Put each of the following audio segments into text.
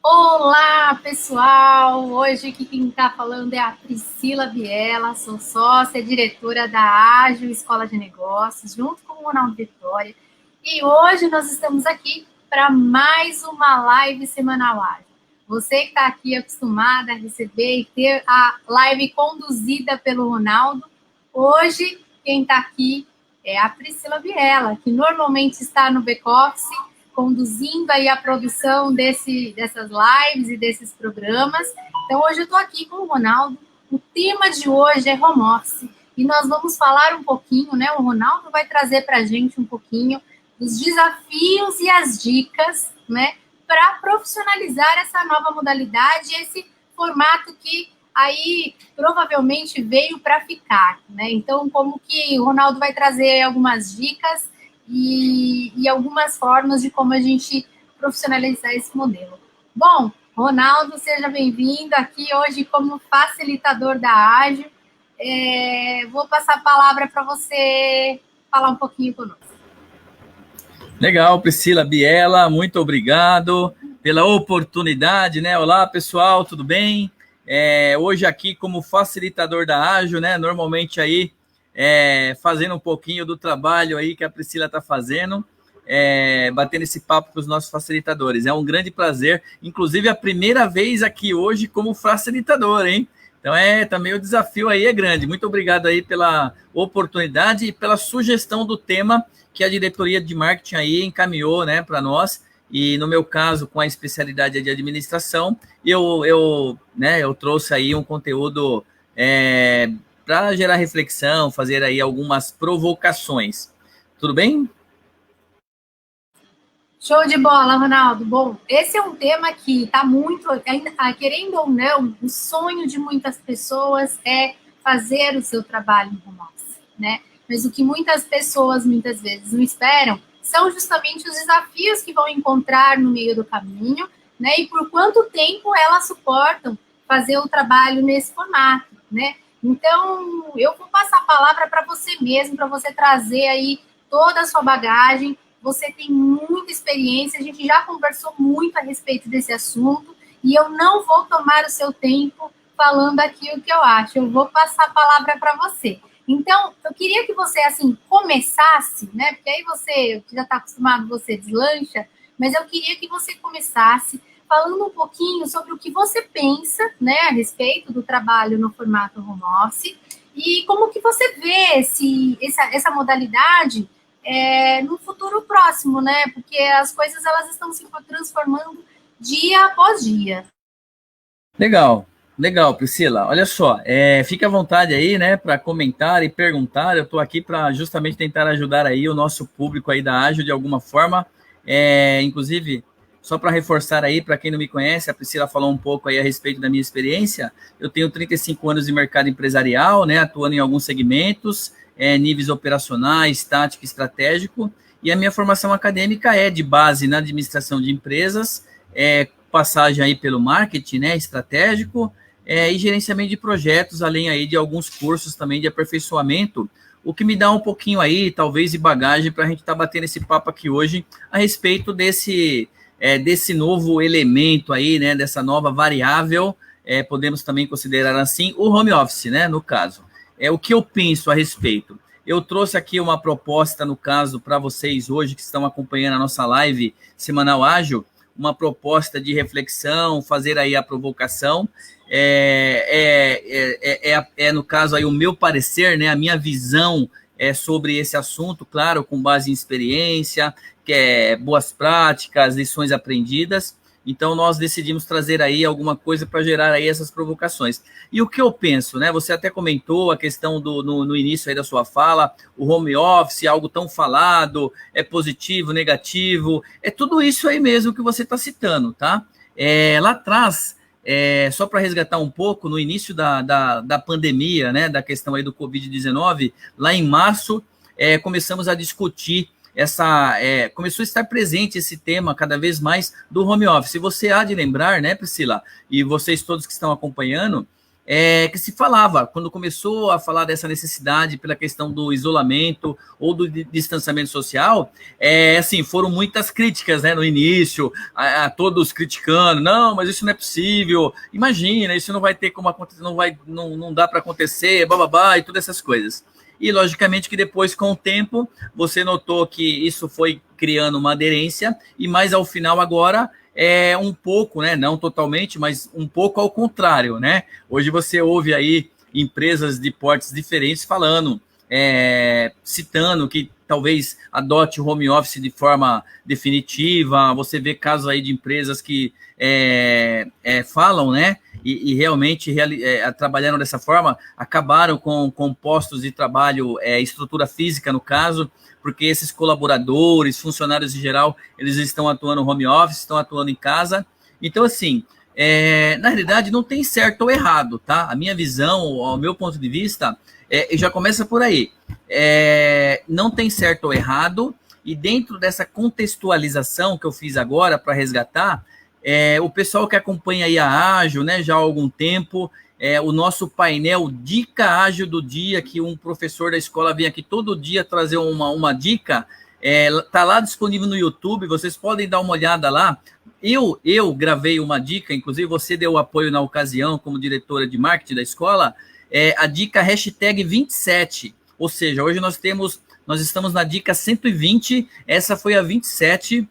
Olá, pessoal! Hoje aqui quem está falando é a Priscila Biela, sou sócia e diretora da Ágil Escola de Negócios, junto com o Ronaldo Vitória. E hoje nós estamos aqui para mais uma live semanal ágil. Você que está aqui acostumada a receber e ter a live conduzida pelo Ronaldo, hoje quem está aqui é a Priscila Biela, que normalmente está no back-office, conduzindo aí a produção dessas lives e desses programas. Então, hoje eu estou aqui com o Ronaldo. O tema de hoje é home office. E nós vamos falar um pouquinho, né? O Ronaldo vai trazer para a gente um pouquinho dos desafios e as dicas, né? Para profissionalizar essa nova modalidade, esse formato que aí provavelmente veio para ficar, né? Então, como que o Ronaldo vai trazer algumas dicas e algumas formas de como a gente profissionalizar esse modelo. Bom, Ronaldo, seja bem-vindo aqui hoje como facilitador da Ágil. Vou passar a palavra para você falar um pouquinho conosco. Legal, Priscila Biela, muito obrigado pela oportunidade, né? Olá, pessoal, tudo bem? Hoje aqui como facilitador da Ágil, né? Normalmente aí fazendo um pouquinho do trabalho aí que a Priscila está fazendo, batendo esse papo com os nossos facilitadores. É um grande prazer, inclusive a primeira vez aqui hoje como facilitador, hein? Então também o desafio aí é grande. Muito obrigado aí pela oportunidade e pela sugestão do tema que a diretoria de marketing aí encaminhou, né, para nós. E no meu caso, com a especialidade de administração, eu trouxe aí um conteúdo para gerar reflexão, fazer aí algumas provocações. Tudo bem? Show de bola, Ronaldo. Bom, esse é um tema que está muito, querendo ou não, o sonho de muitas pessoas é fazer o seu trabalho em home office, né? Mas o que muitas pessoas, muitas vezes, não esperam são justamente os desafios que vão encontrar no meio do caminho, né? E por quanto tempo elas suportam fazer o trabalho nesse formato, né? Então, eu vou passar a palavra para você mesmo, para você trazer aí toda a sua bagagem. Você tem muita experiência, a gente já conversou muito a respeito desse assunto e eu não vou tomar o seu tempo falando aqui o que eu acho, eu vou passar a palavra para você. Então, eu queria que você, assim, começasse, né? Porque aí você, que já está acostumado, você deslancha, mas eu queria que você começasse falando um pouquinho sobre o que você pensa, né, a respeito do trabalho no formato home office e como que você vê essa modalidade no futuro próximo, né? Porque as coisas elas estão se transformando dia após dia. Legal, Priscila. Olha só, fique à vontade aí, né, para comentar e perguntar. Eu estou aqui para justamente tentar ajudar aí o nosso público aí da Ágil de alguma forma. Inclusive, só para reforçar aí, para quem não me conhece, a Priscila falou um pouco aí a respeito da minha experiência. Eu tenho 35 anos de mercado empresarial, né, atuando em alguns segmentos, níveis operacionais, tático e estratégico. E a minha formação acadêmica é de base na administração de empresas, passagem aí pelo marketing, né, estratégico, e gerenciamento de projetos, além aí de alguns cursos também de aperfeiçoamento, o que me dá um pouquinho aí, talvez, de bagagem para a gente estar batendo esse papo aqui hoje a respeito desse novo elemento aí, né, dessa nova variável, podemos também considerar assim, o home office, né, no caso. O que eu penso a respeito? Eu trouxe aqui uma proposta, no caso, para vocês hoje que estão acompanhando a nossa live semanal ágil, uma proposta de reflexão, fazer aí a provocação. No caso, aí o meu parecer, né, a minha visão sobre esse assunto, claro, com base em experiência, boas práticas, lições aprendidas. Então, nós decidimos trazer aí alguma coisa para gerar aí essas provocações. E o que eu penso, né? Você até comentou a questão no início aí da sua fala, o home office, algo tão falado, é positivo, negativo, é tudo isso aí mesmo que você está citando, tá? Lá atrás, só para resgatar um pouco, no início da pandemia, né, da questão aí do Covid-19, lá em março, começamos a discutir começou a estar presente esse tema cada vez mais do home office. Você há de lembrar, né, Priscila, e vocês todos que estão acompanhando, que se falava, quando começou a falar dessa necessidade pela questão do isolamento ou do distanciamento social, assim, foram muitas críticas, né, no início, a todos criticando, não, mas isso não é possível, imagina, isso não vai ter como acontecer, não dá para acontecer, bababá, e todas essas coisas. E, logicamente, que depois, com o tempo, você notou que isso foi criando uma aderência, e mais ao final agora, um pouco, né, não totalmente, mas um pouco ao contrário, né? Hoje você ouve aí empresas de portes diferentes falando, citando que talvez adote o home office de forma definitiva. Você vê casos aí de empresas que falam, né, e realmente trabalharam dessa forma, acabaram com postos de trabalho, estrutura física no caso, porque esses colaboradores, funcionários em geral, eles estão atuando no home office, estão atuando em casa. Então, assim, na realidade, não tem certo ou errado, tá? A minha visão, o meu ponto de vista, já começa por aí. Não tem certo ou errado, e dentro dessa contextualização que eu fiz agora para resgatar, o pessoal que acompanha aí a Ágil, né, já há algum tempo, o nosso painel Dica Ágil do Dia, que um professor da escola vem aqui todo dia trazer uma dica, tá lá disponível no YouTube, vocês podem dar uma olhada lá. Eu gravei uma dica, inclusive você deu apoio na ocasião como diretora de marketing da escola, a dica #27, ou seja, hoje nós estamos na dica 120, essa foi a 27,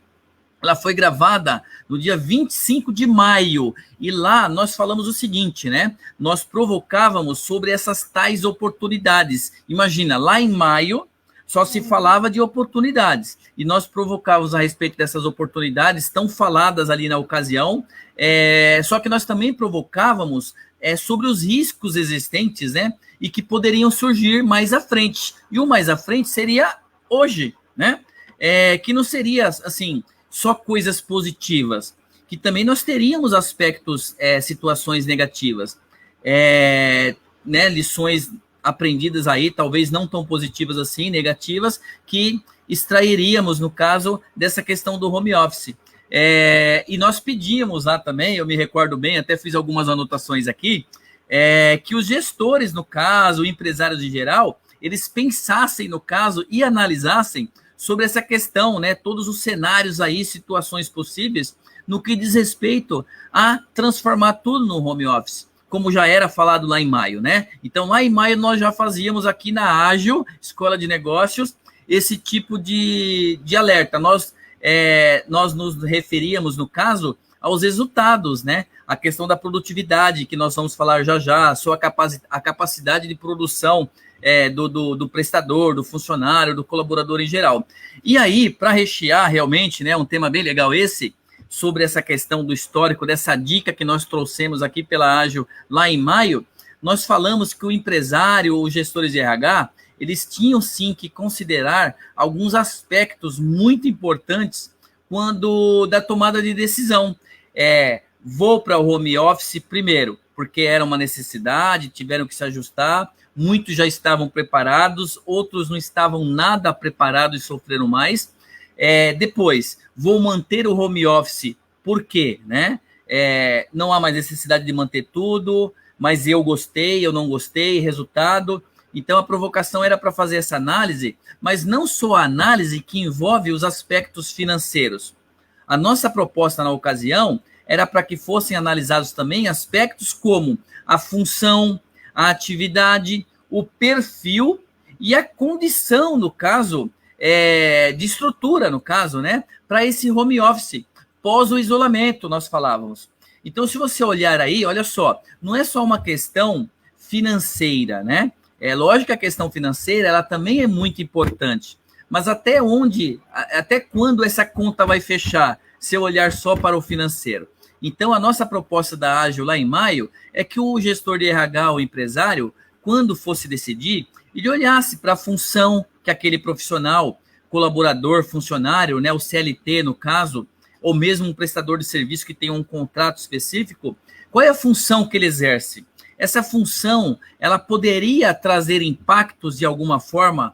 ela foi gravada no dia 25 de maio, e lá nós falamos o seguinte, né? Nós provocávamos sobre essas tais oportunidades. Imagina, lá em maio só se falava de oportunidades, e nós provocávamos a respeito dessas oportunidades tão faladas ali na ocasião, só que nós também provocávamos sobre os riscos existentes, né? E que poderiam surgir mais à frente. E o mais à frente seria hoje, né? Que não seria, assim, só coisas positivas, que também nós teríamos aspectos, situações negativas, né, lições aprendidas aí, talvez não tão positivas assim, negativas, que extrairíamos, no caso, dessa questão do home office. E nós pedíamos lá também, eu me recordo bem, até fiz algumas anotações aqui, que os gestores, no caso, empresários em geral, eles pensassem, no caso, e analisassem sobre essa questão, né, todos os cenários aí, situações possíveis, no que diz respeito a transformar tudo no home office, como já era falado lá em maio, né? Então, lá em maio, nós já fazíamos aqui na Ágil, Escola de Negócios, esse tipo de alerta. Nós nos referíamos, no caso, aos resultados, né? A questão da produtividade, que nós vamos falar já, a capacidade de produção do prestador, do funcionário, do colaborador em geral. E aí, para rechear realmente, né, um tema bem legal esse, sobre essa questão do histórico, dessa dica que nós trouxemos aqui pela Ágil lá em maio, nós falamos que o empresário, os gestores de RH, eles tinham sim que considerar alguns aspectos muito importantes quando da tomada de decisão. Vou para o home office primeiro, porque era uma necessidade, tiveram que se ajustar, muitos já estavam preparados, outros não estavam nada preparados e sofreram mais. Depois, vou manter o home office, por quê? Né? Não há mais necessidade de manter tudo, mas eu gostei, eu não gostei, resultado. Então, a provocação era para fazer essa análise, mas não só a análise que envolve os aspectos financeiros. A nossa proposta na ocasião era para que fossem analisados também aspectos como a função, a atividade, o perfil e a condição, no caso, de estrutura, no caso, né, para esse home office, pós o isolamento, nós falávamos. Então, se você olhar aí, olha só, não é só uma questão financeira, né? É lógico que a questão financeira, ela também é muito importante, mas até quando essa conta vai fechar, se eu olhar só para o financeiro? Então, a nossa proposta da Ágil lá em maio é que o gestor de RH, o empresário, quando fosse decidir, ele olhasse para a função que aquele profissional, colaborador, funcionário, né, o CLT no caso, ou mesmo um prestador de serviço que tem um contrato específico, qual é a função que ele exerce? Essa função, ela poderia trazer impactos de alguma forma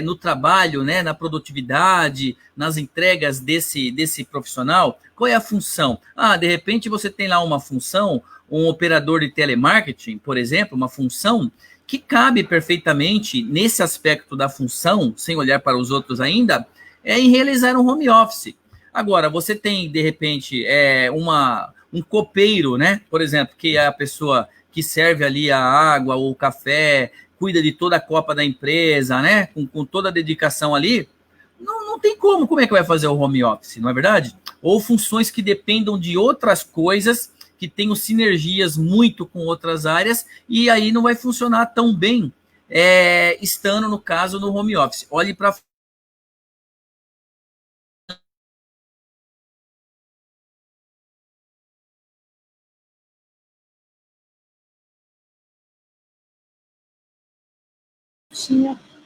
no trabalho, né, na produtividade, nas entregas desse profissional? Qual é a função? De repente você tem lá uma função, um operador de telemarketing, por exemplo, uma função que cabe perfeitamente nesse aspecto da função, sem olhar para os outros ainda, em realizar um home office. Agora, você tem, de repente, um copeiro, né? Por exemplo, que é a pessoa que serve ali a água ou o café, cuida de toda a copa da empresa, né? Com toda a dedicação ali. Não tem como é que vai fazer o home office, não é verdade? Ou funções que dependam de outras coisas, que tenham sinergias muito com outras áreas, e aí não vai funcionar tão bem, estando, no caso, no home office. Olhe para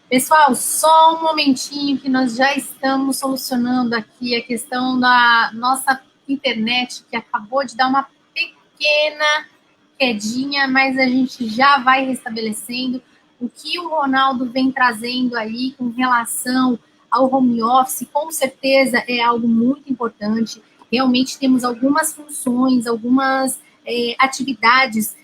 Pessoal, só um momentinho que nós já estamos solucionando aqui a questão da nossa internet, que acabou de dar uma pequena quedinha, mas a gente já vai restabelecendo. O que o Ronaldo vem trazendo aí com relação ao home office, com certeza é algo muito importante. Realmente temos algumas funções, algumas atividades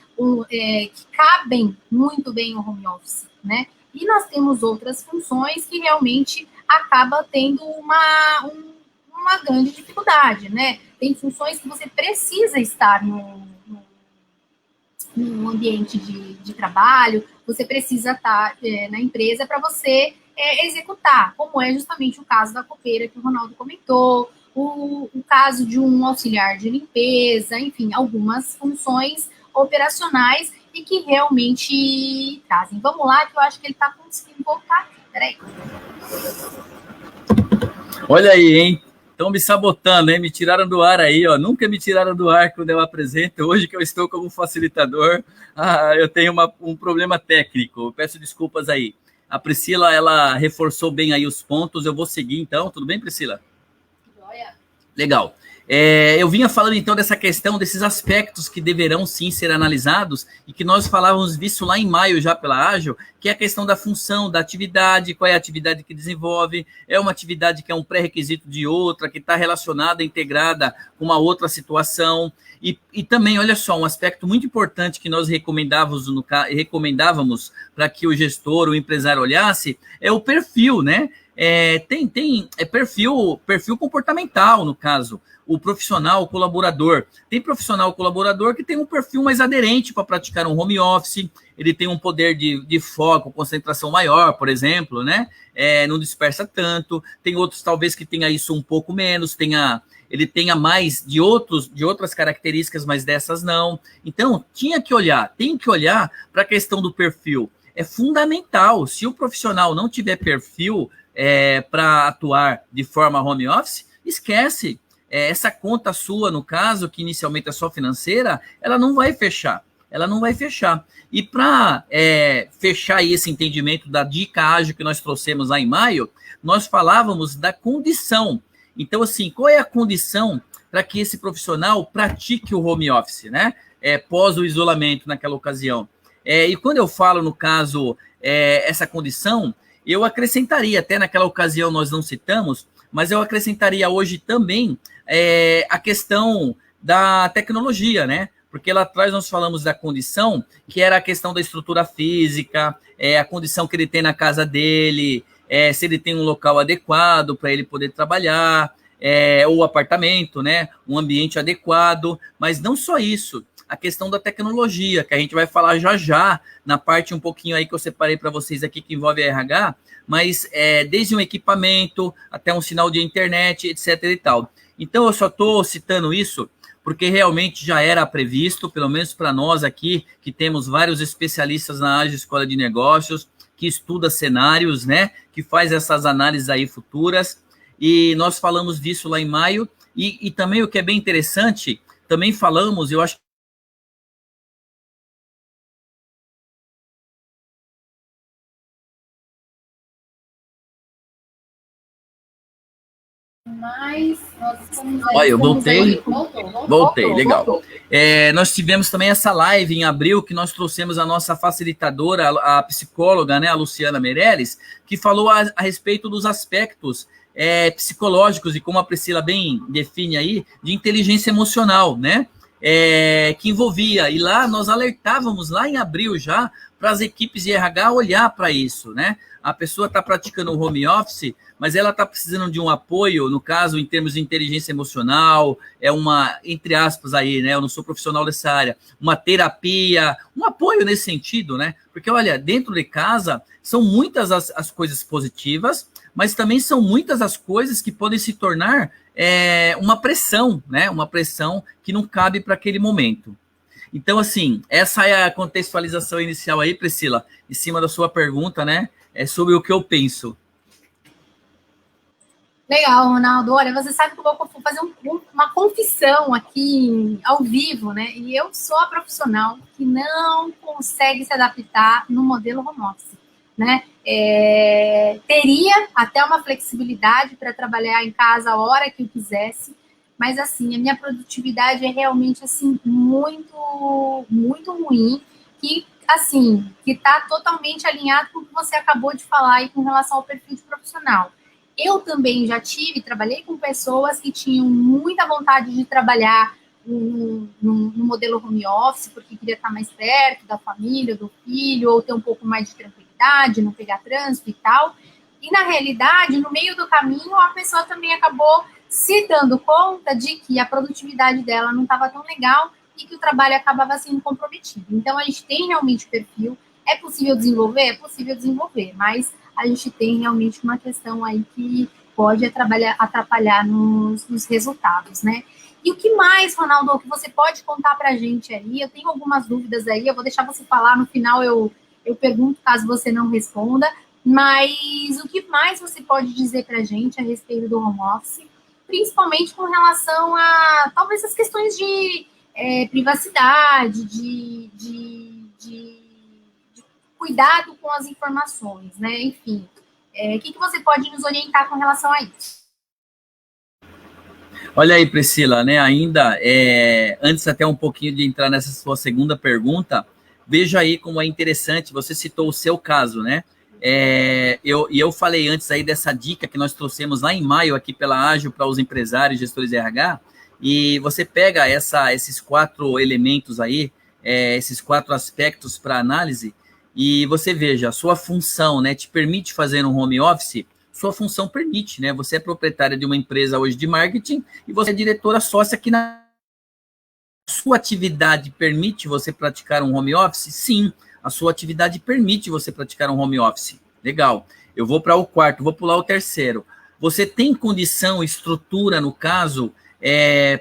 que cabem muito bem no home office, né? E nós temos outras funções que realmente acaba tendo uma grande dificuldade, né? Tem funções que você precisa estar no ambiente de trabalho, você precisa estar na empresa para você executar, como é justamente o caso da copeira que o Ronaldo comentou, o caso de um auxiliar de limpeza, enfim, algumas funções operacionais e que realmente trazem. Vamos lá, que eu acho que ele está conseguindo voltar aqui. Peraí. Olha aí, hein? Estão me sabotando, hein? Me tiraram do ar aí, ó. Nunca me tiraram do ar quando eu apresento. Hoje que eu estou como facilitador, eu tenho um problema técnico. Peço desculpas aí. A Priscila, ela reforçou bem aí os pontos. Eu vou seguir, então. Tudo bem, Priscila? Joia. Legal. Eu vinha falando então dessa questão, desses aspectos que deverão sim ser analisados e que nós falávamos disso lá em maio já pela Ágil, que é a questão da função, da atividade, qual é a atividade que desenvolve, é uma atividade que é um pré-requisito de outra, que está relacionada, integrada com uma outra situação. E também, olha só, um aspecto muito importante que nós recomendávamos para que o gestor, o empresário olhasse, é o perfil, né? Tem perfil comportamental, no caso, o profissional, o colaborador. Tem profissional colaborador que tem um perfil mais aderente para praticar um home office, ele tem um poder de foco, concentração maior, por exemplo, né? Não dispersa tanto. Tem outros, talvez, que tenha isso um pouco menos, ele tenha mais de outras características, mas dessas não. Então, tem que olhar para a questão do perfil. É fundamental. Se o profissional não tiver perfil para atuar de forma home office, esquece. Essa conta sua, no caso, que inicialmente é só financeira, ela não vai fechar. E para fechar esse entendimento da dica ágil que nós trouxemos lá em maio, nós falávamos da condição. Então, assim, qual é a condição para que esse profissional pratique o home office, né? Pós o isolamento naquela ocasião. E quando eu falo, no caso, essa condição, eu acrescentaria, até naquela ocasião nós não citamos, mas eu acrescentaria hoje também a questão da tecnologia, né? Porque lá atrás nós falamos da condição, que era a questão da estrutura física, a condição que ele tem na casa dele, se ele tem um local adequado para ele poder trabalhar, ou apartamento, né? Um ambiente adequado, mas não só isso, a questão da tecnologia, que a gente vai falar já na parte um pouquinho aí que eu separei para vocês aqui, que envolve a RH, mas desde um equipamento até um sinal de internet, etc. e tal. Então, eu só estou citando isso porque realmente já era previsto, pelo menos para nós aqui, que temos vários especialistas na área de escola de negócios, que estuda cenários, né, que faz essas análises aí futuras, e nós falamos disso lá em maio, e também o que é bem interessante, também falamos, eu acho Mas nós estamos aí. Olha, eu voltei. Voltei, legal. Nós tivemos também essa live em abril, que nós trouxemos a nossa facilitadora, a psicóloga, né, a Luciana Meirelles, que falou a respeito dos aspectos psicológicos e como a Priscila bem define aí, de inteligência emocional, né? Que envolvia, e lá nós alertávamos lá em abril já para as equipes de RH olhar para isso, né? A pessoa está praticando o home office, mas ela está precisando de um apoio, no caso, em termos de inteligência emocional, entre aspas aí, né? Eu não sou profissional dessa área, uma terapia, um apoio nesse sentido, né? Porque, olha, dentro de casa são muitas as coisas positivas, mas também são muitas as coisas que podem se tornar uma pressão, né? Uma pressão que não cabe para aquele momento. Então, assim, essa é a contextualização inicial aí, Priscila, em cima da sua pergunta, né? Sobre o que eu penso. Legal, Ronaldo. Olha, você sabe que eu vou fazer uma confissão aqui ao vivo, né? E eu sou a profissional que não consegue se adaptar no modelo home office, né? Teria até uma flexibilidade para trabalhar em casa a hora que eu quisesse, mas assim, a minha produtividade é realmente assim muito, muito ruim, que está totalmente alinhado com o que você acabou de falar aí com relação ao perfil de profissional. Eu também já trabalhei com pessoas que tinham muita vontade de trabalhar no modelo home office, porque queria estar mais perto da família, do filho, ou ter um pouco mais de tranquilidade, não pegar trânsito e tal. E, na realidade, no meio do caminho, a pessoa também acabou se dando conta de que a produtividade dela não estava tão legal e que o trabalho acabava sendo comprometido. Então, a gente tem realmente perfil. É possível desenvolver? É possível desenvolver, mas a gente tem realmente uma questão aí que pode atrapalhar nos resultados, né? E o que mais, Ronaldo, que você pode contar para a gente aí? Eu tenho algumas dúvidas aí, eu vou deixar você falar, no final eu pergunto caso você não responda, mas o que mais você pode dizer para a gente a respeito do home office, principalmente com relação a, talvez, as questões de privacidade, de cuidado com as informações, né? Enfim, o que você pode nos orientar com relação a isso? Olha aí, Priscila, né? Ainda, antes até um pouquinho de entrar nessa sua segunda pergunta, veja aí como é interessante, você citou o seu caso, né? Eu falei antes aí dessa dica que nós trouxemos lá em maio aqui pela Ágil para os empresários, gestores de RH, e você pega esses 4 elementos aí, esses 4 aspectos para análise, e você veja, a sua função, né, te permite fazer um home office, sua função permite, né? Você é proprietária de uma empresa hoje de marketing e você é diretora sócia aqui na sua atividade permite você praticar um home office? Sim, a sua atividade permite você praticar um home office. Legal. Eu vou para o 4º, vou pular o 3º. Você tem condição, estrutura, no caso,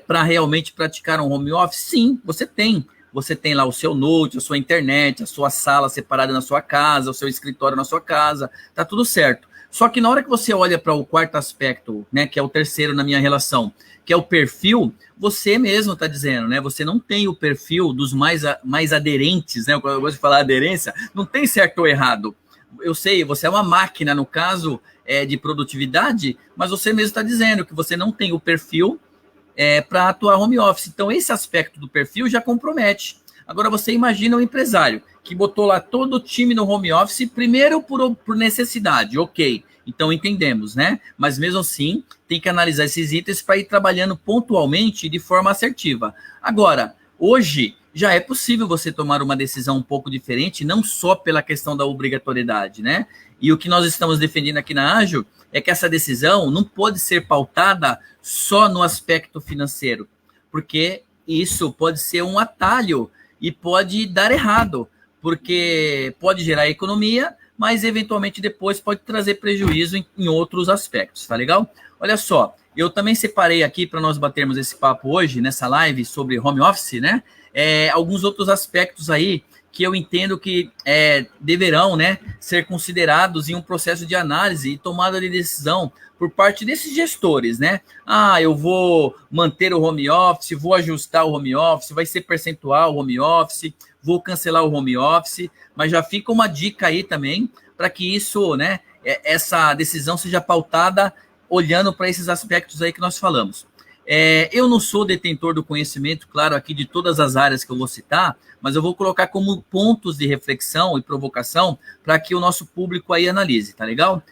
para realmente praticar um home office? Sim, você tem. Você tem lá o seu note, a sua internet, a sua sala separada na sua casa, o seu escritório na sua casa, tá tudo certo. Só que na hora que você olha para o 4º aspecto, né, que é o 3º na minha relação, que é o perfil, você mesmo está dizendo, né? Você não tem o perfil dos mais aderentes, né? Eu gosto de falar aderência, não tem certo ou errado. Eu sei, você é uma máquina, no caso de produtividade, mas você mesmo está dizendo que você não tem o perfil para atuar home office. Então, esse aspecto do perfil já compromete. Agora, você imagina um empresário que botou lá todo o time no home office, primeiro por necessidade, ok. Então, entendemos, né? Mas, mesmo assim, tem que analisar esses itens para ir trabalhando pontualmente de forma assertiva. Agora, hoje, já é possível você tomar uma decisão um pouco diferente, não só pela questão da obrigatoriedade, né? E o que nós estamos defendendo aqui na Ágil é que essa decisão não pode ser pautada só no aspecto financeiro, porque isso pode ser um atalho e pode dar errado, porque pode gerar economia, mas eventualmente depois pode trazer prejuízo em outros aspectos, tá legal? Olha só, eu também separei aqui para nós batermos esse papo hoje, nessa live sobre home office, né? Alguns outros aspectos aí que eu entendo que deverão, né, ser considerados em um processo de análise e tomada de decisão por parte desses gestores, né? Eu vou manter o home office, vou ajustar o home office, vai ser percentual o home office, vou cancelar o home office, mas já fica uma dica aí também para que isso, né, essa decisão seja pautada olhando para esses aspectos aí que nós falamos. Eu não sou detentor do conhecimento, claro, aqui de todas as áreas que eu vou citar, mas eu vou colocar como pontos de reflexão e provocação para que o nosso público aí analise, tá legal?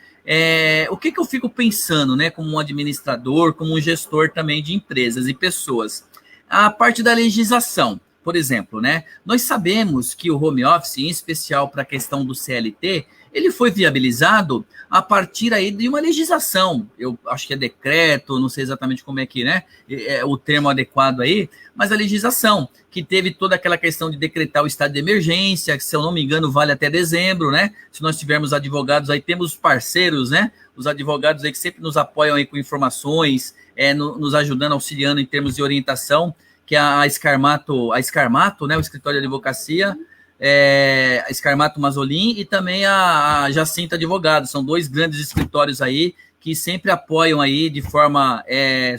O que eu fico pensando, né, como um administrador, como um gestor também de empresas e pessoas? A parte da legislação, por exemplo, né? Nós sabemos que o home office, em especial para a questão do CLT, ele foi viabilizado a partir aí de uma legislação. Eu acho que é decreto, não sei exatamente como é que, né, é o termo adequado aí, mas a legislação, que teve toda aquela questão de decretar o estado de emergência, que, se eu não me engano, vale até dezembro, né? Se nós tivermos advogados aí, temos parceiros, né? Os advogados aí que sempre nos apoiam aí com informações, nos ajudando, auxiliando em termos de orientação, que é a Scarmato, né? O escritório de advocacia, a Scarmato Mazzolin e também a Jacinta Advogados. São dois grandes escritórios aí que sempre apoiam aí de forma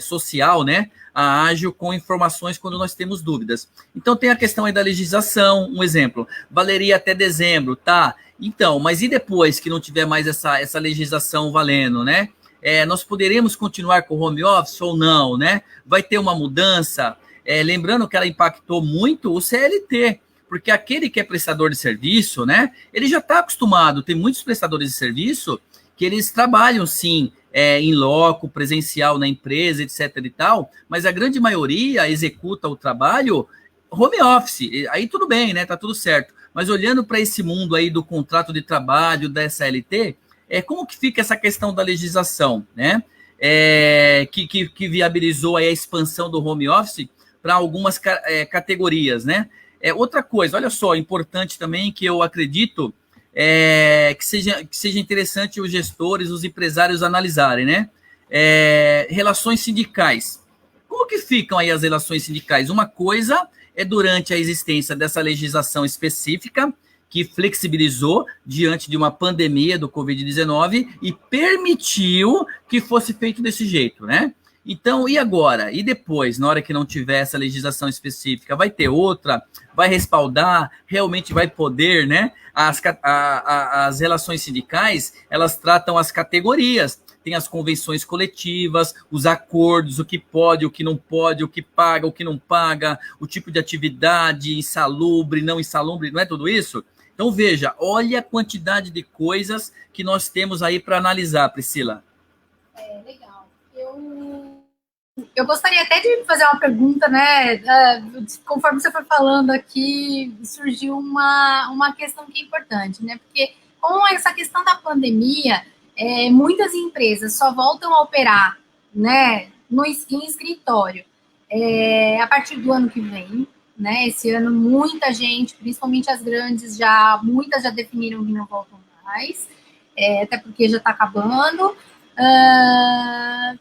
social, né, a Ágil com informações quando nós temos dúvidas. Então tem a questão aí da legislação, um exemplo, valeria até dezembro, tá? Então, mas e depois que não tiver mais essa legislação valendo, né? Nós poderemos continuar com o home office ou não, né? Vai ter uma mudança? Lembrando que ela impactou muito o CLT, porque aquele que é prestador de serviço, né, ele já está acostumado, tem muitos prestadores de serviço que eles trabalham, sim, em loco, presencial na empresa, etc e tal, mas a grande maioria executa o trabalho home office, aí tudo bem, né, tá tudo certo, mas olhando para esse mundo aí do contrato de trabalho, da SLT, como que fica essa questão da legislação, né, que viabilizou aí a expansão do home office para algumas categorias, né? Outra coisa, olha só, importante também que eu acredito que seja interessante os gestores, os empresários analisarem, né? Relações sindicais. Como que ficam aí as relações sindicais? Uma coisa é durante a existência dessa legislação específica que flexibilizou diante de uma pandemia do Covid-19 e permitiu que fosse feito desse jeito, né? Então, e agora? E depois, na hora que não tiver essa legislação específica, vai ter outra? Vai respaldar? Realmente vai poder, né? As relações sindicais, elas tratam as categorias. Tem as convenções coletivas, os acordos, o que pode, o que não pode, o que paga, o que não paga, o tipo de atividade, insalubre, não insalubre, não é tudo isso? Então, veja, olha a quantidade de coisas que nós temos aí para analisar, Priscila. Legal. Eu gostaria até de fazer uma pergunta, né? Conforme você foi falando aqui, surgiu uma questão que é importante, né? Porque com essa questão da pandemia, muitas empresas só voltam a operar, né, em escritório a partir do ano que vem, né? Esse ano muita gente, principalmente as grandes, muitas já definiram que não voltam mais, até porque já está acabando.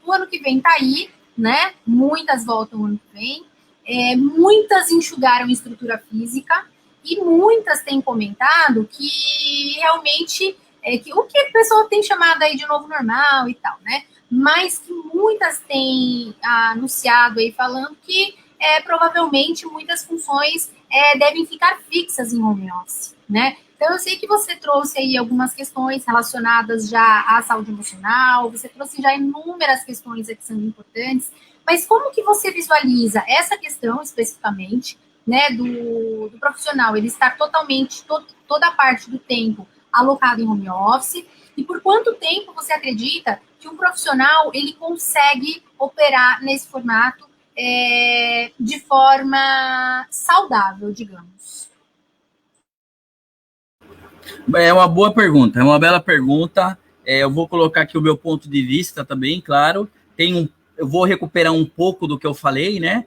O ano que vem tá aí, né? Muitas voltam ano que vem. Muitas enxugaram estrutura física e muitas têm comentado que realmente que o que o pessoal tem chamado aí de novo normal e tal, né? Mas que muitas têm anunciado aí falando que provavelmente muitas funções devem ficar fixas em home office, né? Então, eu sei que você trouxe aí algumas questões relacionadas já à saúde emocional, você trouxe já inúmeras questões que são importantes, mas como que você visualiza essa questão especificamente, né, do profissional, ele estar totalmente, toda a parte do tempo alocado em home office, e por quanto tempo você acredita que um profissional, ele consegue operar nesse formato de forma saudável, digamos? É uma boa pergunta, é uma bela pergunta. Eu vou colocar aqui o meu ponto de vista também, claro. Eu vou recuperar um pouco do que eu falei, né?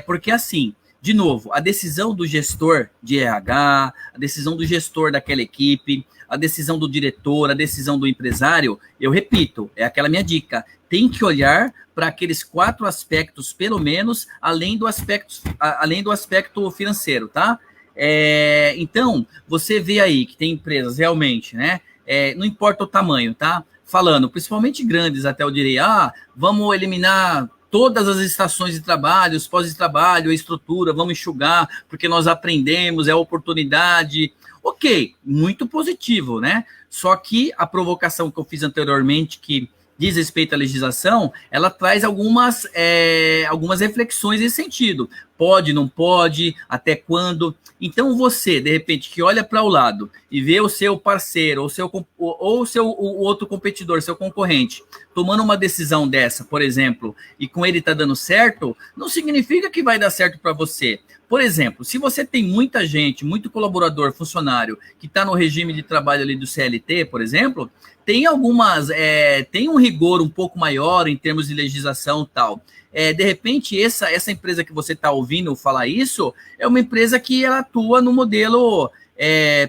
Porque assim, de novo, a decisão do gestor de RH, a decisão do gestor daquela equipe, a decisão do diretor, a decisão do empresário, eu repito, é aquela minha dica, tem que olhar para aqueles 4 aspectos, pelo menos, além do aspecto financeiro, tá? Então, você vê aí que tem empresas realmente, né? Não importa o tamanho, tá? Falando, principalmente grandes, até eu diria, vamos eliminar todas as estações de trabalho, os pós de trabalho, a estrutura, vamos enxugar, porque nós aprendemos, é oportunidade. Ok, muito positivo, né? Só que a provocação que eu fiz anteriormente, que diz respeito à legislação, ela traz algumas reflexões nesse sentido. Pode, não pode, até quando. Então, você, de repente, que olha para o lado e vê o seu parceiro, o outro competidor, seu concorrente, tomando uma decisão dessa, por exemplo, e com ele está dando certo, não significa que vai dar certo para você. Por exemplo, se você tem muita gente, muito colaborador, funcionário, que está no regime de trabalho ali do CLT, por exemplo, tem tem um rigor um pouco maior em termos de legislação e tal. De repente, essa empresa que você está ouvindo falar isso, é uma empresa que ela atua no modelo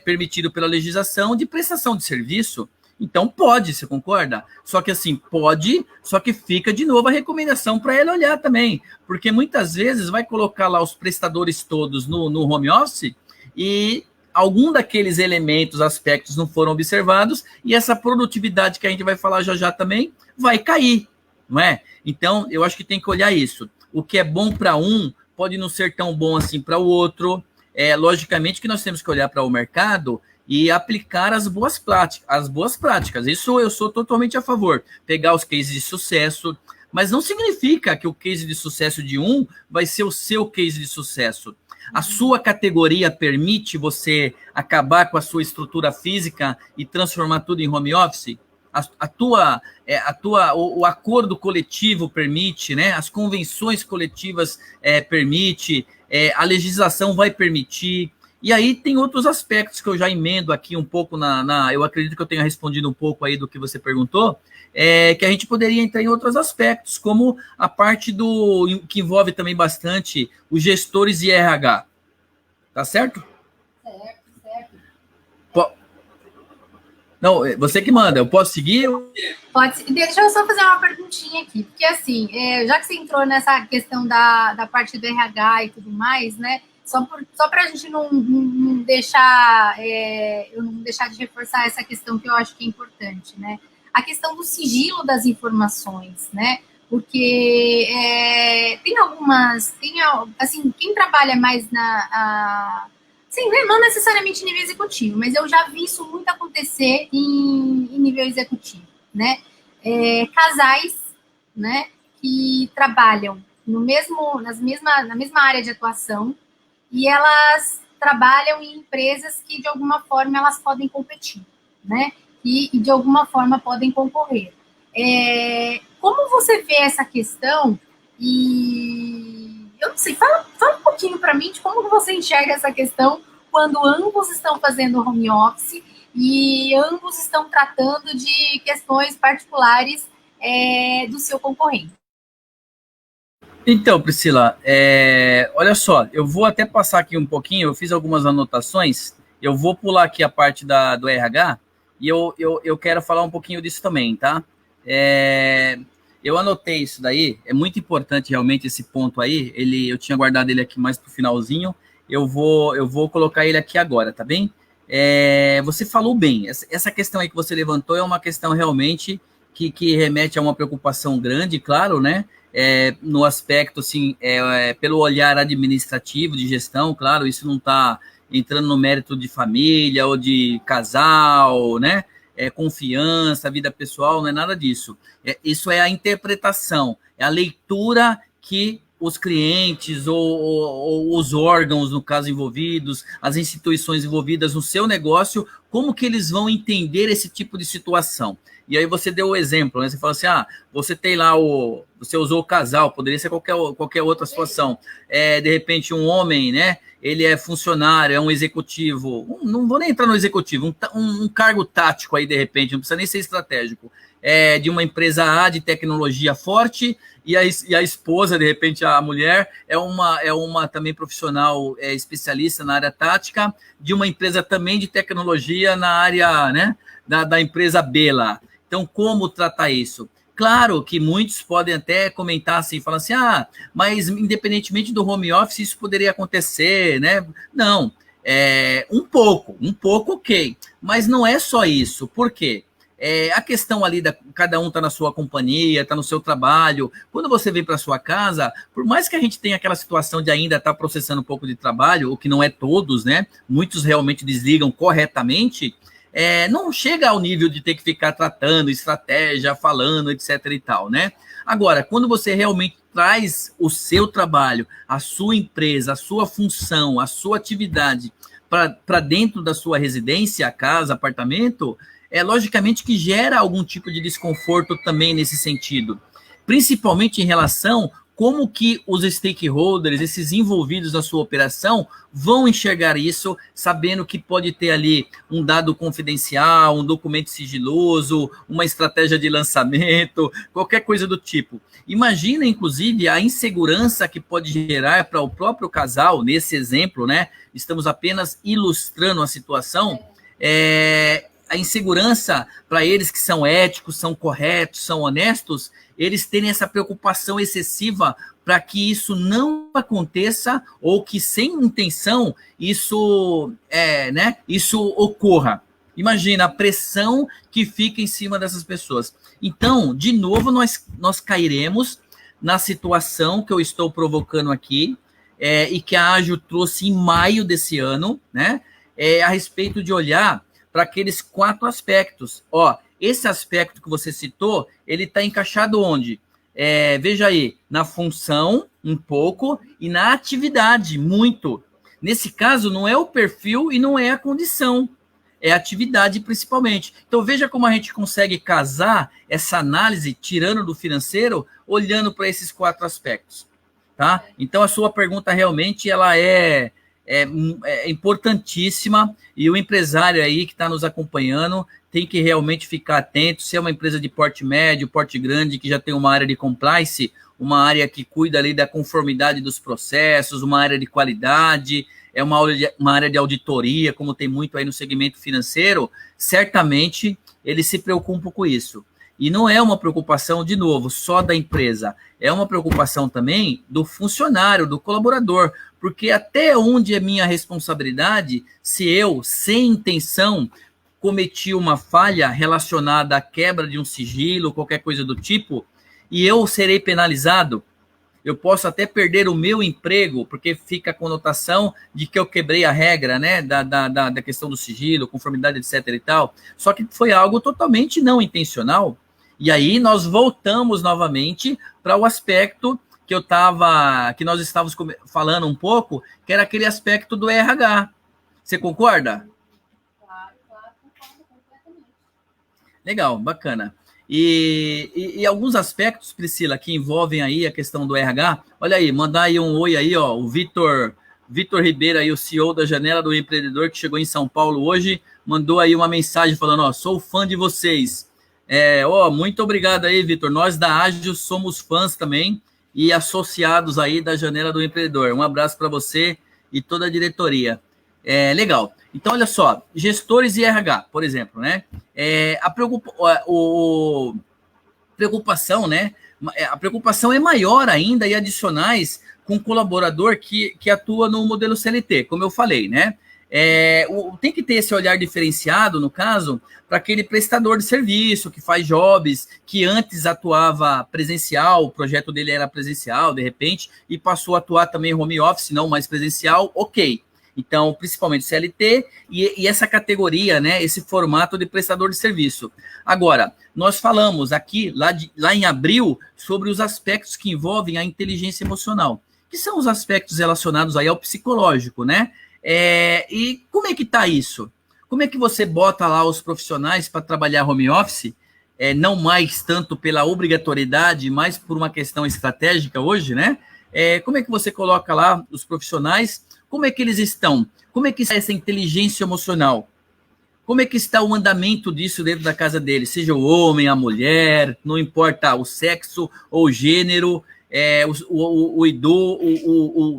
permitido pela legislação de prestação de serviço. Então, pode, você concorda? Só que assim, pode, só que fica de novo a recomendação para ele olhar também, porque muitas vezes vai colocar lá os prestadores todos no home office e algum daqueles elementos, aspectos não foram observados e essa produtividade que a gente vai falar já também vai cair, não é? Então, eu acho que tem que olhar isso. O que é bom para um pode não ser tão bom assim para o outro. Logicamente que nós temos que olhar para o mercado e aplicar as boas práticas. Isso eu sou totalmente a favor. Pegar os cases de sucesso, mas não significa que o case de sucesso de um vai ser o seu case de sucesso. A sua categoria permite você acabar com a sua estrutura física e transformar tudo em home office? O acordo coletivo permite, né? As convenções coletivas permite, a legislação vai permitir. E aí tem outros aspectos que eu já emendo aqui um pouco eu acredito que eu tenha respondido um pouco aí do que você perguntou, que a gente poderia entrar em outros aspectos, como a parte que envolve também bastante os gestores de RH. Tá certo? Certo. Não, você que manda, eu posso seguir? Pode. Deixa eu só fazer uma perguntinha aqui, porque assim, já que você entrou nessa questão da parte do RH e tudo mais, né? Só para a gente não deixar de reforçar essa questão que eu acho que é importante, né? A questão do sigilo das informações, né? Porque assim, quem trabalha mais sim, não necessariamente em nível executivo, mas eu já vi isso muito acontecer em nível executivo, né? Casais, né, que trabalham na mesma área de atuação e elas trabalham em empresas que, de alguma forma, elas podem competir, né? E de alguma forma, podem concorrer. Como você vê essa questão? E eu não sei, fala um pouquinho para mim de como você enxerga essa questão quando ambos estão fazendo home office e ambos estão tratando de questões particulares do seu concorrente. Então, Priscila, olha só, eu vou até passar aqui um pouquinho, eu fiz algumas anotações, eu vou pular aqui a parte do RH e eu quero falar um pouquinho disso também, tá? Eu anotei isso daí, é muito importante realmente esse ponto aí, eu tinha guardado ele aqui mais pro finalzinho, eu vou colocar ele aqui agora, tá bem? Você falou bem, essa questão aí que você levantou é uma questão realmente que remete a uma preocupação grande, claro, né? No aspecto, assim, pelo olhar administrativo de gestão, claro, isso não está entrando no mérito de família ou de casal, né? Confiança, vida pessoal, não é nada disso. Isso é a interpretação, é a leitura que os clientes ou os órgãos, no caso, envolvidos, as instituições envolvidas no seu negócio, como que eles vão entender esse tipo de situação. E aí você deu o exemplo, né? Você falou assim, você tem lá você usou o casal, poderia ser qualquer outra situação. De repente, um homem, né? Ele é funcionário, é um executivo, não vou nem entrar no executivo, um cargo tático aí, de repente, não precisa nem ser estratégico, de uma empresa A de tecnologia forte, e a esposa, de repente, a mulher, é uma também profissional especialista na área tática, de uma empresa também de tecnologia na área, né, da empresa B lá. Então, como tratar isso? Claro que muitos podem até comentar assim, falar assim, mas independentemente do home office, isso poderia acontecer, né? Não, um pouco, ok. Mas não é só isso. Por quê? A questão ali, cada um está na sua companhia, está no seu trabalho. Quando você vem para sua casa, por mais que a gente tenha aquela situação de ainda estar processando um pouco de trabalho, o que não é todos, né? Muitos realmente desligam corretamente. não chega ao nível de ter que ficar tratando estratégia, falando, etc. e tal, né? Agora, quando você realmente traz o seu trabalho, a sua empresa, a sua função, a sua atividade para dentro da sua residência, casa, apartamento, logicamente que gera algum tipo de desconforto também nesse sentido, principalmente em relação como que os stakeholders, esses envolvidos na sua operação, vão enxergar isso, sabendo que pode ter ali um dado confidencial, um documento sigiloso, uma estratégia de lançamento, qualquer coisa do tipo. Imagina, inclusive, a insegurança que pode gerar para o próprio casal, nesse exemplo, né? Estamos apenas ilustrando a situação, a insegurança para eles que são éticos, são corretos, são honestos, eles terem essa preocupação excessiva para que isso não aconteça ou que sem intenção isso ocorra. Imagina a pressão que fica em cima dessas pessoas. Então, de novo, nós cairemos na situação que eu estou provocando aqui e que a Ágil trouxe em maio desse ano, né? A respeito de olhar para aqueles 4 aspectos. Esse aspecto que você citou, ele está encaixado onde? Veja aí, na função, um pouco, e na atividade, muito. Nesse caso, não é o perfil e não é a condição, é a atividade principalmente. Então, veja como a gente consegue casar essa análise, tirando do financeiro, olhando para esses 4 aspectos. Tá? Então, a sua pergunta realmente ela é importantíssima, e o empresário aí que está nos acompanhando tem que realmente ficar atento. Se é uma empresa de porte médio, porte grande, que já tem uma área de compliance, uma área que cuida ali da conformidade dos processos, uma área de qualidade, uma área de auditoria, como tem muito aí no segmento financeiro, certamente ele se preocupa com isso. E não é uma preocupação, de novo, só da empresa, é uma preocupação também do funcionário, do colaborador, porque até onde é minha responsabilidade se eu, sem intenção, cometi uma falha relacionada à quebra de um sigilo, qualquer coisa do tipo, e eu serei penalizado. Eu posso até perder o meu emprego, porque fica a conotação de que eu quebrei a regra, né, da questão do sigilo, conformidade, etc. e tal. Só que foi algo totalmente não intencional. E aí nós voltamos novamente para o aspecto que nós estávamos falando um pouco, que era aquele aspecto do RH. Você concorda? Claro, concordo completamente. Legal, bacana. E alguns aspectos, Priscila, que envolvem aí a questão do RH. Olha aí, mandar aí um oi aí, o Vitor Ribeiro aí, o CEO da Janela do Empreendedor, que chegou em São Paulo hoje, mandou aí uma mensagem falando, sou fã de vocês. Muito obrigado aí, Vitor. Nós da Ágil somos fãs também e associados aí da Janela do Empreendedor. Um abraço para você e toda a diretoria. Legal. Então, olha só, gestores e RH, por exemplo, né? A preocupação, né? A preocupação é maior ainda e adicionais com o colaborador que atua no modelo CLT, como eu falei, né? Tem que ter esse olhar diferenciado, no caso, para aquele prestador de serviço que faz jobs, que antes atuava presencial, o projeto dele era presencial, de repente, e passou a atuar também home office, não mais presencial, ok. Então, principalmente CLT e essa categoria, né, esse formato de prestador de serviço. Agora, nós falamos aqui, lá em abril, sobre os aspectos que envolvem a inteligência emocional, que são os aspectos relacionados aí ao psicológico, né? E como é que está isso? Como é que você bota lá os profissionais para trabalhar home office, não mais tanto pela obrigatoriedade, mas por uma questão estratégica hoje, né? Como é que você coloca lá os profissionais? Como é que eles estão? Como é que está essa inteligência emocional? Como é que está o andamento disso dentro da casa deles? Seja o homem, a mulher, não importa o sexo ou o gênero,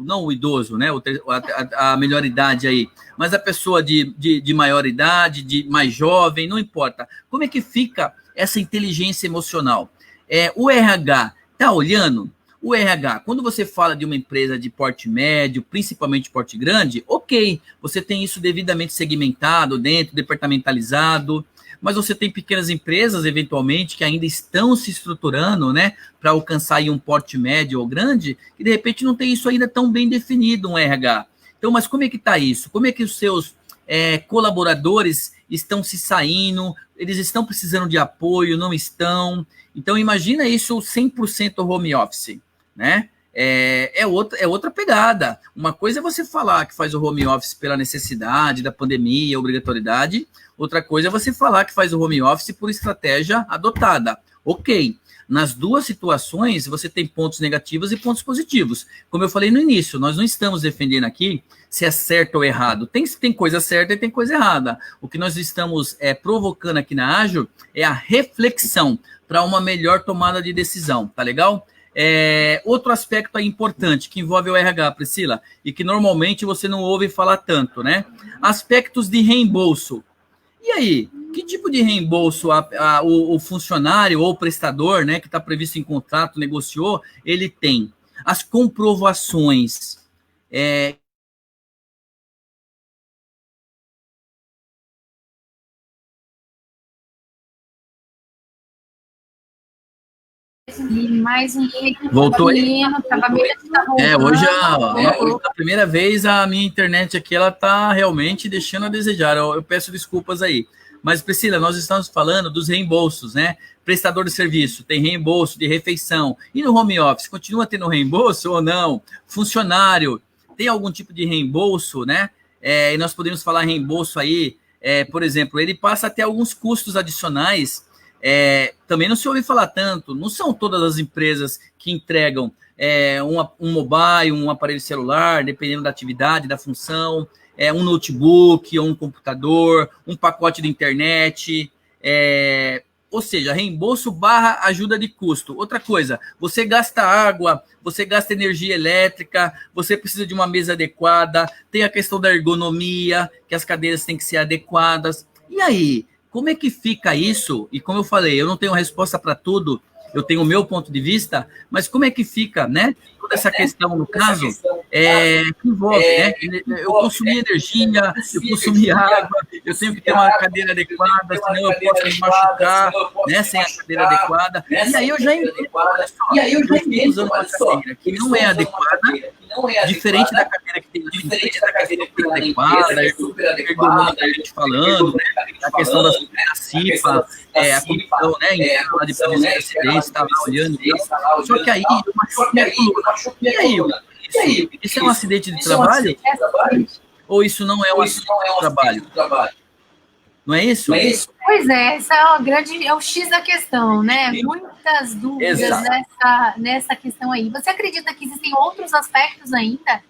não o idoso, né? A melhor idade aí, mas a pessoa de maior idade, de mais jovem, não importa. Como é que fica essa inteligência emocional? O RH está olhando? O RH, quando você fala de uma empresa de porte médio, principalmente porte grande, ok, você tem isso devidamente segmentado dentro, departamentalizado, mas você tem pequenas empresas, eventualmente, que ainda estão se estruturando, né, para alcançar aí um porte médio ou grande, que de repente não tem isso ainda tão bem definido, um RH. Então, mas como é que está isso? Como é que os seus colaboradores estão se saindo, eles estão precisando de apoio, não estão. Então, imagina isso 100% home office, né? É outra pegada. Uma coisa é você falar que faz o home office pela necessidade da pandemia, obrigatoriedade. Outra coisa é você falar que faz o home office por estratégia adotada. Ok. Nas duas situações, você tem pontos negativos e pontos positivos. Como eu falei no início, nós não estamos defendendo aqui se é certo ou errado. Tem coisa certa e tem coisa errada. O que nós estamos provocando aqui na Ágil é a reflexão para uma melhor tomada de decisão, tá legal? Outro aspecto aí importante que envolve o RH, Priscila, e que normalmente você não ouve falar tanto, né? Aspectos de reembolso. E aí, que tipo de reembolso o funcionário ou o prestador, né, que está previsto em contrato, negociou, ele tem? As comprovações. E mais um Voltou aí? Hoje, Voltou. pela primeira vez, a minha internet aqui, ela está realmente deixando a desejar. Eu peço desculpas aí. Mas, Priscila, nós estamos falando dos reembolsos, né? Prestador de serviço tem reembolso de refeição. E no home office, continua tendo reembolso ou não? Funcionário tem algum tipo de reembolso, né? E nós podemos falar reembolso aí, por exemplo, ele passa até alguns custos adicionais. Também não se ouve falar tanto, não são todas as empresas que entregam um mobile, um aparelho celular, dependendo da atividade, da função, um notebook, ou um computador, um pacote de internet, ou seja, reembolso barra ajuda de custo. Outra coisa, você gasta água, você gasta energia elétrica, você precisa de uma mesa adequada, tem a questão da ergonomia, que as cadeiras têm que ser adequadas. E aí, como é que fica isso? E como eu falei, eu não tenho resposta para tudo, eu tenho o meu ponto de vista, mas como é que fica, né? Toda essa questão, no caso, que envolve, né? Eu consumi energia, eu consumi água, eu tenho que ter uma cadeira adequada, senão eu posso me machucar, né? Sem a cadeira adequada. E aí eu já entendo, olha só, eu estou usando uma cadeira que não é adequada, diferente da cadeira que tem super adequada, ergonômica, a gente falando, né? A questão das CIPA, a comissão, né? Interna de prevenção de acidentes, está lá olhando. Só que aí eu machuco. E aí, isso é um acidente de trabalho? Ou isso não é um acidente de trabalho? Não é isso? Pois é, essa é o X da questão, né? Muitas dúvidas nessa questão aí. Você acredita que existem outros aspectos ainda?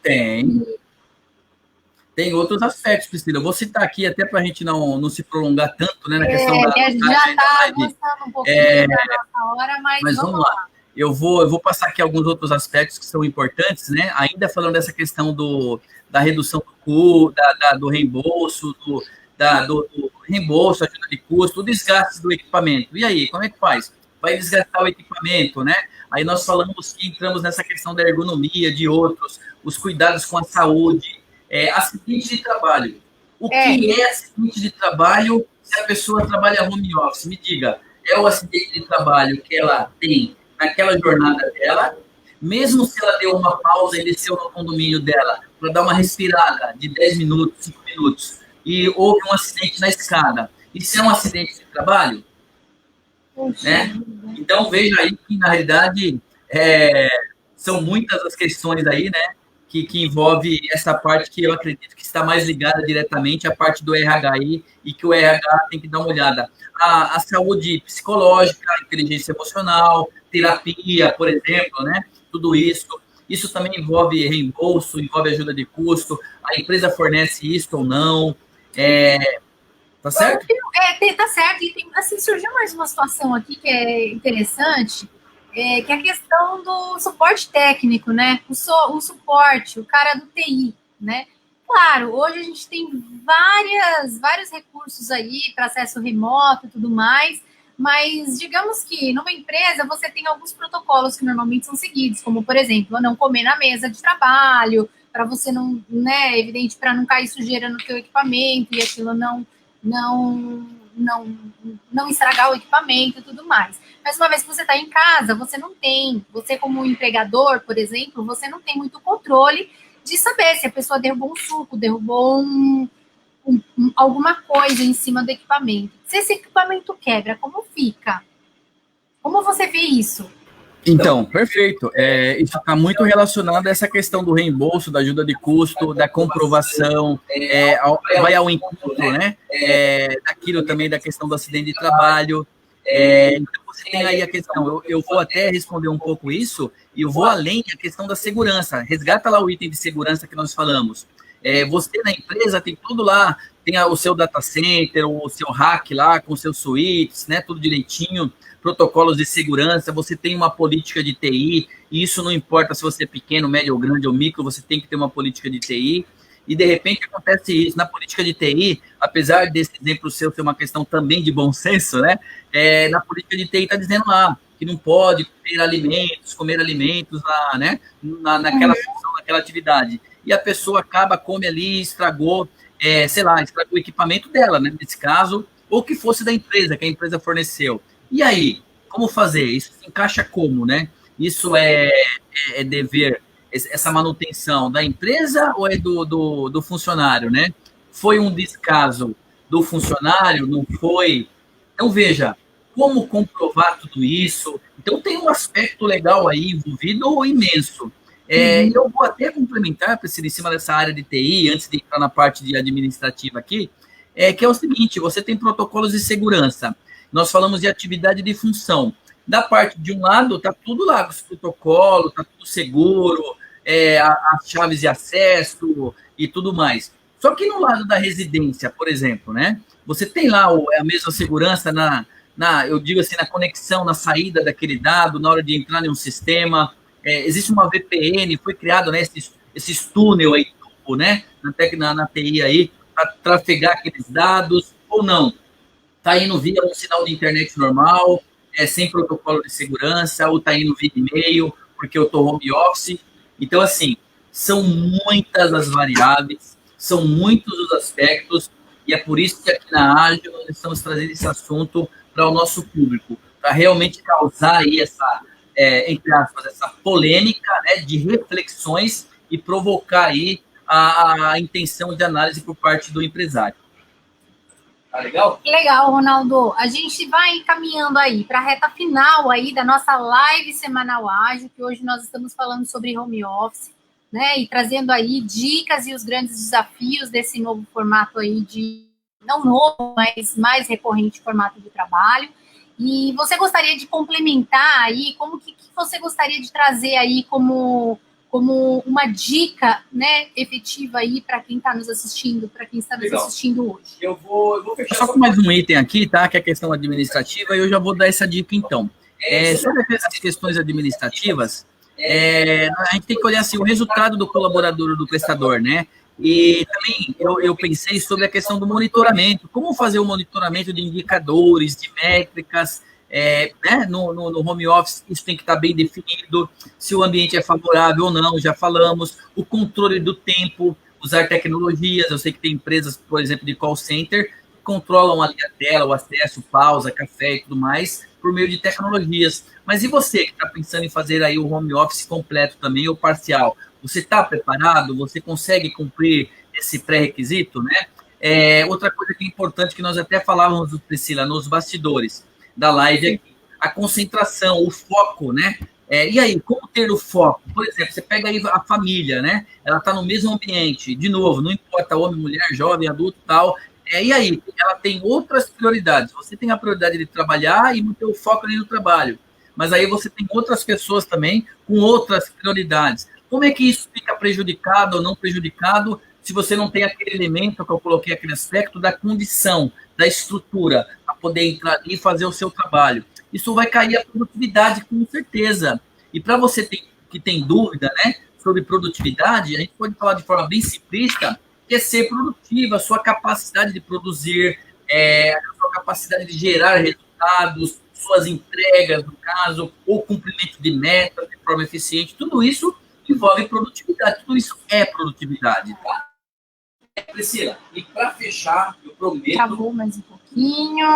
Tem outros aspectos, Priscila. Eu vou citar aqui até para a gente não se prolongar tanto, né, na questão da... A gente já está avançando um pouquinho da nossa hora, mas vamos lá. Eu vou passar aqui alguns outros aspectos que são importantes, né? Ainda falando dessa questão da redução do reembolso, do reembolso, ajuda de custo, o desgaste do equipamento. E aí, como é que faz? Vai desgastar o equipamento, né? Aí nós falamos que entramos nessa questão da ergonomia, de outros, os cuidados com a saúde, acidente de trabalho. O que é acidente de trabalho se a pessoa trabalha home office? Me diga, é o acidente de trabalho que ela tem naquela jornada dela, mesmo se ela deu uma pausa e desceu no condomínio dela para dar uma respirada de 10 minutos, 5 minutos, e houve um acidente na escada. Isso é um acidente de trabalho? Né? Então, veja aí que, na realidade, são muitas as questões aí, né, que envolve essa parte que eu acredito que está mais ligada diretamente à parte do RH aí, e que o RH tem que dar uma olhada. A saúde psicológica, a inteligência emocional, terapia, por exemplo, né? Tudo isso. Isso também envolve reembolso, envolve ajuda de custo, a empresa fornece isso ou não. Tá certo? Tá certo. E assim, surgiu mais uma situação aqui que é interessante, que é a questão do suporte técnico, né? O suporte, o cara do TI, né? Claro, hoje a gente tem vários recursos aí para acesso remoto e tudo mais, mas digamos que numa empresa você tem alguns protocolos que normalmente são seguidos, como, por exemplo, não comer na mesa de trabalho, para você não, né, evidente, para não cair sujeira no teu equipamento e aquilo não estragar o equipamento e tudo mais. Mas uma vez que você está em casa, você como empregador, por exemplo, você não tem muito controle de saber se a pessoa derrubou um suco, derrubou alguma coisa em cima do equipamento. Se esse equipamento quebra, como fica? Como você vê isso? Então, perfeito. Isso está muito relacionado a essa questão do reembolso, da ajuda de custo, da comprovação, vai ao encontro, né? Daquilo também da questão do acidente de trabalho. Então, você tem aí a questão, eu vou até responder um pouco isso, e eu vou além da questão da segurança. Resgata lá o item de segurança que nós falamos. Você na empresa tem tudo lá, tem o seu data center, o seu rack lá, com seus suítes, né? Tudo direitinho, protocolos de segurança, você tem uma política de TI, e isso não importa se você é pequeno, médio, ou grande ou micro, você tem que ter uma política de TI, e de repente acontece isso. Na política de TI, apesar desse exemplo seu ser uma questão também de bom senso, né? Na política de TI está dizendo lá que não pode comer alimentos né? Naquela função, naquela atividade. E a pessoa acaba, come ali, estragou o equipamento dela, né? Nesse caso, ou que fosse da empresa, que a empresa forneceu. E aí, como fazer? Isso se encaixa como, né? Isso é dever, essa manutenção da empresa ou é do funcionário, né? Foi um descaso do funcionário? Não foi? Então, veja, como comprovar tudo isso? Então, tem um aspecto legal aí envolvido imenso. Eu vou até complementar, Priscila, em cima dessa área de TI, antes de entrar na parte de administrativa aqui, que é o seguinte, você tem protocolos de segurança. Nós falamos de atividade de função. Da parte de um lado, está tudo lá, os protocolos, está tudo seguro, as chaves de acesso e tudo mais. Só que no lado da residência, por exemplo, né? Você tem lá a mesma segurança eu digo assim, na conexão, na saída daquele dado, na hora de entrar em um sistema. Existe uma VPN, foi criado, né, esses túnel aí, né, na TI aí, para trafegar aqueles dados, ou não? Está indo via um sinal de internet normal, sem protocolo de segurança, ou está indo via e-mail, porque eu estou home office. Então, assim, são muitas as variáveis, são muitos os aspectos, e é por isso que aqui na Ágil nós estamos trazendo esse assunto para o nosso público, para realmente causar aí entre aspas, essa polêmica, né, de reflexões e provocar aí a intenção de análise por parte do empresário. Tá legal? Legal, Ronaldo. A gente vai caminhando aí para a reta final aí da nossa live semanal ágil, que hoje nós estamos falando sobre home office, né? E trazendo aí dicas e os grandes desafios desse novo formato aí não novo, mas mais recorrente formato de trabalho. E você gostaria de complementar aí, como que você gostaria de trazer aí como uma dica, né, efetiva aí para quem está nos assistindo, para quem está nos assistindo hoje? Eu vou fechar só com mais um item aqui, tá? Que é a questão administrativa, e eu já vou dar essa dica então. Sobre as questões administrativas, a gente tem que olhar assim, o resultado do colaborador ou do prestador, né? E também eu pensei sobre a questão do monitoramento, como fazer o monitoramento de indicadores, de métricas, né? No home office isso tem que estar bem definido, se o ambiente é favorável ou não, já falamos, o controle do tempo, usar tecnologias, eu sei que tem empresas, por exemplo, de call center, que controlam ali a tela, o acesso, pausa, café e tudo mais, por meio de tecnologias. Mas e você que está pensando em fazer aí o home office completo também, ou parcial? Você está preparado? Você consegue cumprir esse pré-requisito, né? Outra coisa que é importante, que nós até falávamos, Priscila, nos bastidores da live aqui, a concentração, o foco, né? E aí, como ter o foco? Por exemplo, você pega aí a família, né? Ela está no mesmo ambiente, de novo, não importa homem, mulher, jovem, adulto e tal. E aí, ela tem outras prioridades. Você tem a prioridade de trabalhar e manter o foco ali no trabalho. Mas aí você tem outras pessoas também com outras prioridades. Como é que isso fica prejudicado ou não prejudicado se você não tem aquele elemento que eu coloquei, aquele aspecto da condição, da estrutura, para poder entrar ali e fazer o seu trabalho? Isso vai cair a produtividade, com certeza. E para você que tem dúvida, né, sobre produtividade, a gente pode falar de forma bem simplista, que é ser produtiva, a sua capacidade de produzir, a sua capacidade de gerar resultados, suas entregas, no caso, ou cumprimento de metas de forma eficiente, tudo isso envolve produtividade, tudo isso é produtividade, tá? Priscila, e para fechar, eu prometo... Acabou mais um pouquinho.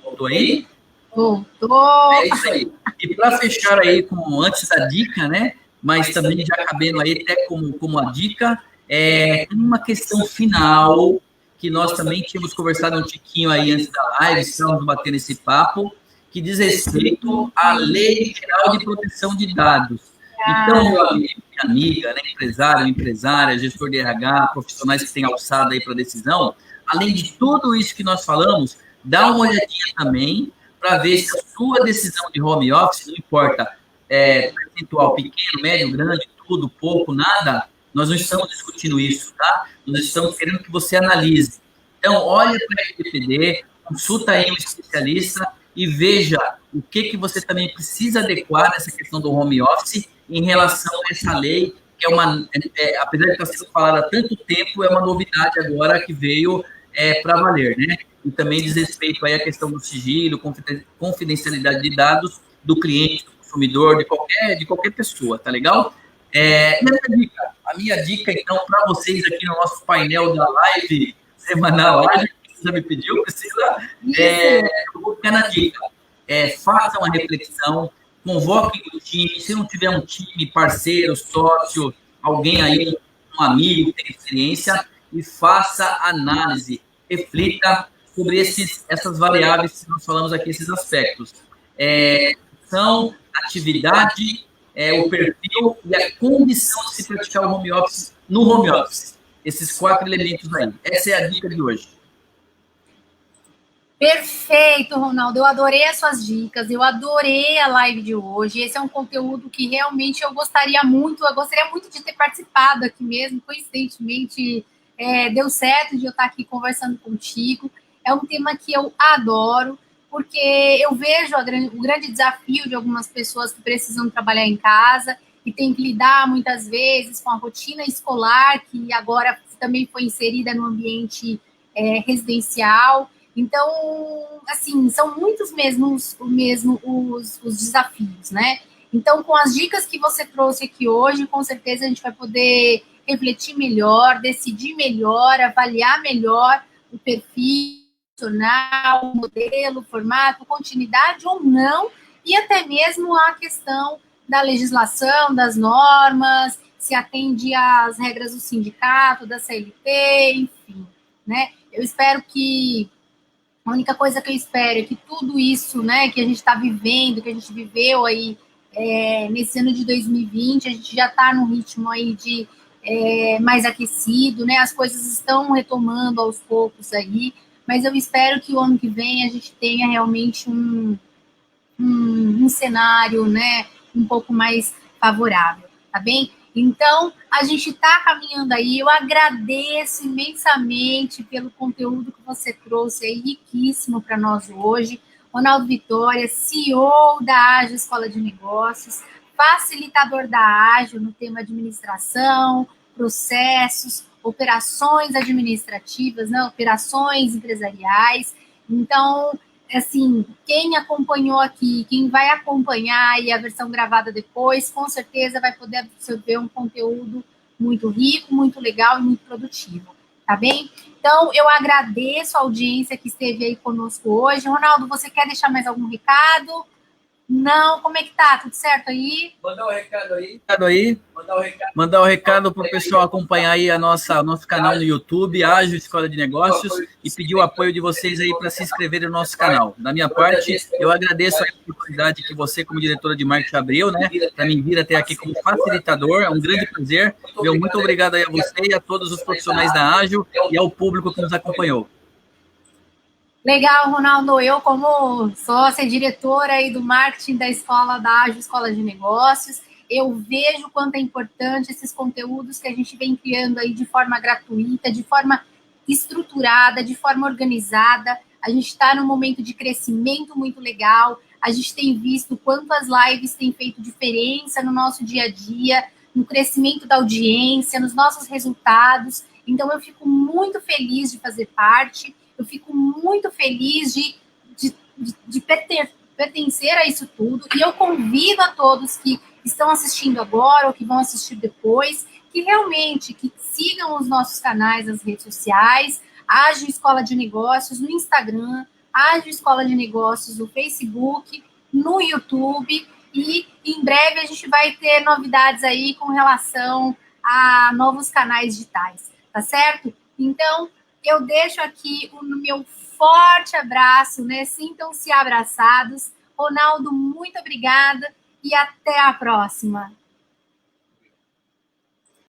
Voltou aí? Voltou. É isso aí. E para fechar aí, antes da dica, né? Mas também já cabendo aí até como a dica, tem uma questão final que nós também tínhamos conversado um tiquinho aí antes da live, estamos batendo esse papo, que diz respeito à Lei Geral de Proteção de Dados. Então, meu amigo, minha amiga, né, empresário, empresária, gestor de RH, profissionais que têm alçada aí para decisão, além de tudo isso que nós falamos, dá uma olhadinha também para ver se a sua decisão de home office, não importa, percentual pequeno, médio, grande, tudo, pouco, nada, nós não estamos discutindo isso, tá? Nós estamos querendo que você analise. Então, olha para a LGPD, consulta aí um especialista e veja o que você também precisa adequar nessa questão do home office em relação a essa lei, que apesar de estar sendo falada há tanto tempo, é uma novidade agora que veio para valer, né? E também diz respeito aí à questão do sigilo, confidencialidade de dados do cliente, do consumidor, de qualquer pessoa, tá legal? A minha dica, então, para vocês aqui no nosso painel da live semanal, que você me pediu, Priscila, eu vou ficar na dica. Façam uma reflexão, convoquem o time, se não tiver um time, parceiro, sócio, alguém aí, um amigo que tem experiência, e faça análise, reflita sobre essas variáveis que nós falamos aqui, esses aspectos. São atividade, o perfil e a condição de se praticar o home office no home office. Esses 4 elementos aí. Essa é a dica de hoje. Perfeito, Ronaldo. Eu adorei as suas dicas, eu adorei a live de hoje. Esse é um conteúdo que realmente eu gostaria muito de ter participado aqui mesmo. Coincidentemente, deu certo de eu estar aqui conversando contigo. É um tema que eu adoro, porque eu vejo o grande desafio de algumas pessoas que precisam trabalhar em casa e tem que lidar muitas vezes com a rotina escolar, que agora também foi inserida no ambiente residencial. Então, assim, são muitos os desafios, né? Então, com as dicas que você trouxe aqui hoje, com certeza a gente vai poder refletir melhor, decidir melhor, avaliar melhor o perfil profissional, o modelo, o formato, continuidade ou não, e até mesmo a questão da legislação, das normas, se atende às regras do sindicato, da CLT, enfim, né? Eu espero que a única coisa que eu espero é que tudo isso, né, que a gente está vivendo, que a gente viveu aí nesse ano de 2020, a gente já está num ritmo aí de mais aquecido, né? As coisas estão retomando aos poucos aí, mas eu espero que o ano que vem a gente tenha realmente um cenário, né, um pouco mais favorável, tá bem? Então, a gente está caminhando aí. Eu agradeço imensamente pelo conteúdo que você trouxe aí, riquíssimo para nós hoje. Ronaldo Vitória, CEO da Ágil Escola de Negócios, facilitador da Ágil no tema administração, processos, operações administrativas, né, operações empresariais. Então, assim, quem acompanhou aqui, quem vai acompanhar aí a versão gravada depois, com certeza vai poder absorver um conteúdo muito rico, muito legal e muito produtivo, tá bem? Então, eu agradeço a audiência que esteve aí conosco hoje. Ronaldo, você quer deixar mais algum recado? Não, como é que tá? Tudo certo aí? Mandar o recado aí. Mandar o recado para o pessoal acompanhar aí nosso canal no YouTube, Ágil Escola de Negócios, e pedir o apoio de vocês aí para se inscreverem no nosso canal. Da minha parte, eu agradeço a oportunidade que você, como diretora de marketing, abriu, né, para mim vir até aqui como facilitador. É um grande prazer. Meu muito obrigado aí a você e a todos os profissionais da Ágil e ao público que nos acompanhou. Legal, Ronaldo. Eu, como sócia e diretora aí do marketing da escola da Ágil Escola de Negócios, eu vejo quanto é importante esses conteúdos que a gente vem criando aí de forma gratuita, de forma estruturada, de forma organizada. A gente está num momento de crescimento muito legal. A gente tem visto quanto as lives têm feito diferença no nosso dia a dia, no crescimento da audiência, nos nossos resultados. Então, eu fico muito feliz de fazer parte. Eu fico muito feliz de pertencer a isso tudo. E eu convido a todos que estão assistindo agora ou que vão assistir depois, que realmente que sigam os nossos canais nas redes sociais, Ágil Escola de Negócios no Instagram, Ágil Escola de Negócios no Facebook, no YouTube, e em breve a gente vai ter novidades aí com relação a novos canais digitais, tá certo? Então, Eu deixo aqui o meu forte abraço, né? Sintam-se abraçados. Ronaldo, muito obrigada e até a próxima.